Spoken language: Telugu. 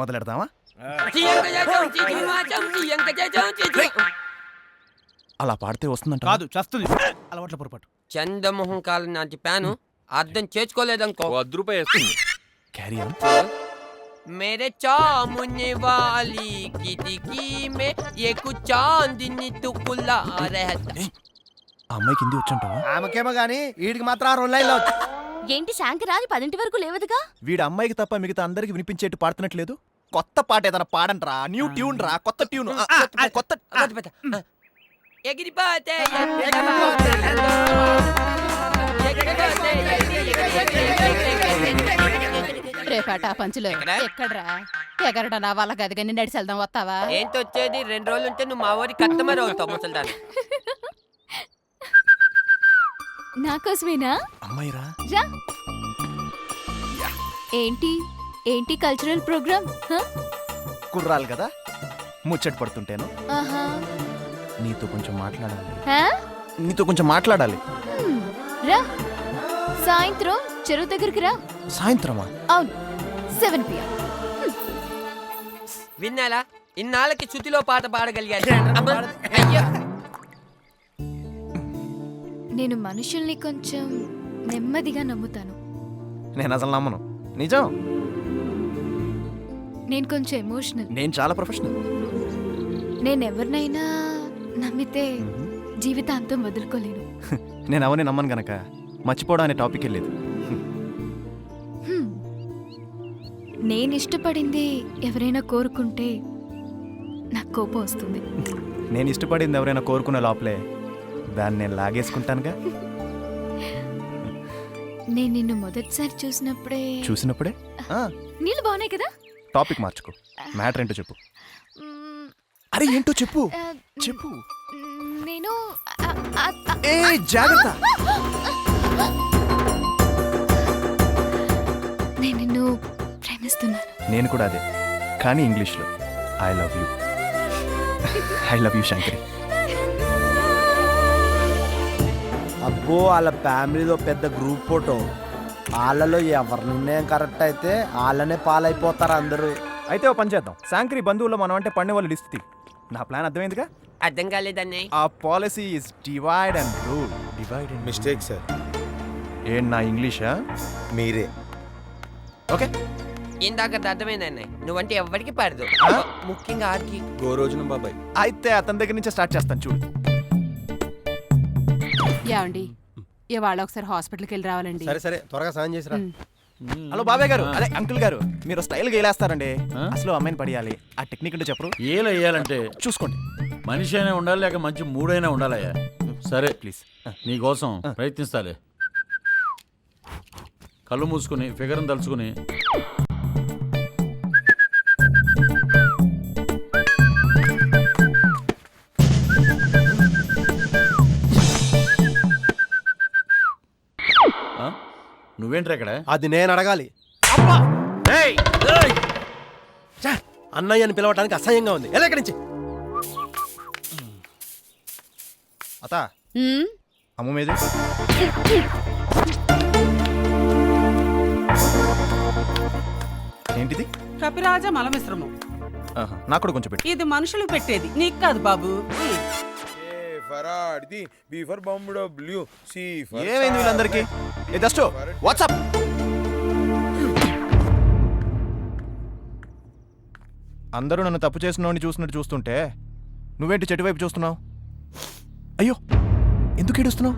మొదలెడదామా? అలా పాడితే వస్తుందంట. కాదు చస్తుంది. అలవాట్ల పొరపాటు. చందమోహం కాలం నాటి ప్యాను అర్థం చేసుకోలేదనుకో ₹100 క్యారీ ఆన్. मेरे चामुने वाली खिड़की में एक चांदनी टुकुला रहता. ఆ అమ్మాయికి హిందీ వచ్చంటావా? ఆమెకేమో గానీ వీడికి మాత్రం 2 లైన్లు వచ్చు. ఏంటి శాంకరాది 10 వరకు లేవదుగా? వీడి అమ్మాయికి తప్ప మిగతా అందరికి వినిపించేట్టు పాడుతున్నట్లేదు. కొత్త పాట ఏదైనా పాడంట్రా, న్యూ ట్యూన్ రా, కొత్త ట్యూన్. కొత్త ఎగిరిపోతే రేపాట పంచులు ఎక్కడ్రా? ఎగరడా నా వాళ్ళ గదిగని నడిచి వెళ్దాం, వస్తావా? ఏంటి వచ్చేది? 2 రోజులు ఉంటే నువ్వు మా ఊరి కత్తమరి అవుతావు ముసల్దాన్ని. నాకోసమేనా? అమ్మాయిరా. రా. ఏంటి ఏంటి కల్చరల్ ప్రోగ్రామ్? కుర్రాలు కదా, ముచ్చట పడుతుంటేను. ఆహా. నీతో కొంచెం మాట్లాడాలి. హా? నీతో కొంచెం మాట్లాడాలి. రా, సాయంత్రం చెరువు దగ్గరికి రా. సాయంత్రమా? అవును, 7 PM. విన్నాలా? ఇన్నాళ్ళకి శృతిలో పాట పాడగలిగాను. అమ్మా, అయ్యో. నేను మనుషుల్ని కొంచెం నెమ్మదిగా నమ్ముతాను. నేను అసలు నమ్మను. నిజం. నేను కొంచెం ఎమోషనల్. నేను చాలా ప్రొఫెషనల్. నేను ఎవరినైనా నమ్మితే జీవితాంతం వదులుకోలేను. నేను అవన్నీ నమ్మను గనక మర్చిపోవడం అనే టాపిక్ లేదు. నేను ఇష్టపడింది ఎవరైనా కోరుకుంటే నాకు కోపం వస్తుంది. నేను ఇష్టపడింది ఎవరైనా కోరుకునే లోపలే దాన్ని నేను లాగేసుకుంటానుగా. నేను నిన్ను మొదటిసారి చూసినప్పుడే నీళ్ళు బాగున్నాయి కదా. టాపిక్ మార్చుకో. మ్యాటర్ ఏంటో చెప్పు. మ్మ్, అరే ఏంటో చెప్పు. ఆ, చెప్పు. నేను ఏ జాగ్రత్త. నేను నిన్ను ప్రేమిస్తున్నాను. నేను కూడా అదే, కానీ ఇంగ్లీష్లో. I love you. I love you Shankari. అబ్బో, వాళ్ళ ఫ్యామిలీలో పెద్ద గ్రూప్ ఫోటో. వాళ్ళలో ఎవరి నిర్ణయం కరెక్ట్ అయితే వాళ్ళనే పాలైపోతారు అందరూ. అయితే ఓ పని చేద్దాం. శంకరి బంధువుల్లో మనం అంటే పండే వాళ్ళు లిస్ట్. నా ప్లాన్ అర్థమైందిగా? అర్థం కాలేదన్నయ్య. ఆ policy is divide and rule. Divide and mistake sir. ఏంటి నా ఇంగ్లీషా? మీరే. ఓకే, ఇందాక అర్థమైంది అన్నయ్య. నువ్వంటే ఎవరికి పడదు, ముఖ్యంగా ఆర్కి. గోరోజున బాబాయ్. అయితే అతని దగ్గర నుంచే స్టార్ట్ చేస్తాను చూడు. ఏమండి, ఇవాళ ఒకసారి హాస్పిటల్కి వెళ్ళి రావాలండి. సరే సరే, త్వరగా సాయం చేసిరా. హలో బాబాయ్ గారు, అదే అంకుల్ గారు, మీరు స్టైల్గా వేలేస్తారండి. అసలు అమ్మాయిని పడియాలి. ఆ టెక్నిక్ అంటే చెప్పరు? ఏలు వేయాలంటే చూసుకోండి. మనిషి అయినా ఉండాలి, లేక మంచి మూడైనా ఉండాలయ్యా. సరే ప్లీజ్. నీకోసం ప్రయత్నిస్తాలే. కళ్ళు మూసుకుని ఫిగర్ని తలుచుకుని నువ్వేంట్రా ఇక్కడ? అది నేను అడగాలి. ఏయ్! అన్నయ్యని పిలవడానికి అసహ్యంగా ఉంది. ఎలా ఇక్కడి నుంచి? అత మ్మ్? అమ్మ మీద ఏంటిది? కపిరాజ మలమిశ్రమం. నాకు కూడా కొంచెం పెట్టి. ఇది మనుషులు పెట్టేది, నీకు కాదు బాబు. ఏమైంది వీళ్ళందరికీ? ఏ దస్టు, వాట్సాప్. అందరూ నన్ను తప్పు చేసినోడిని చూస్తున్నట్టు చూస్తుంటే నువ్వేంటి చెట్టు వైపు చూస్తున్నావు? అయ్యో, ఎందుకు ఏడుస్తున్నావు?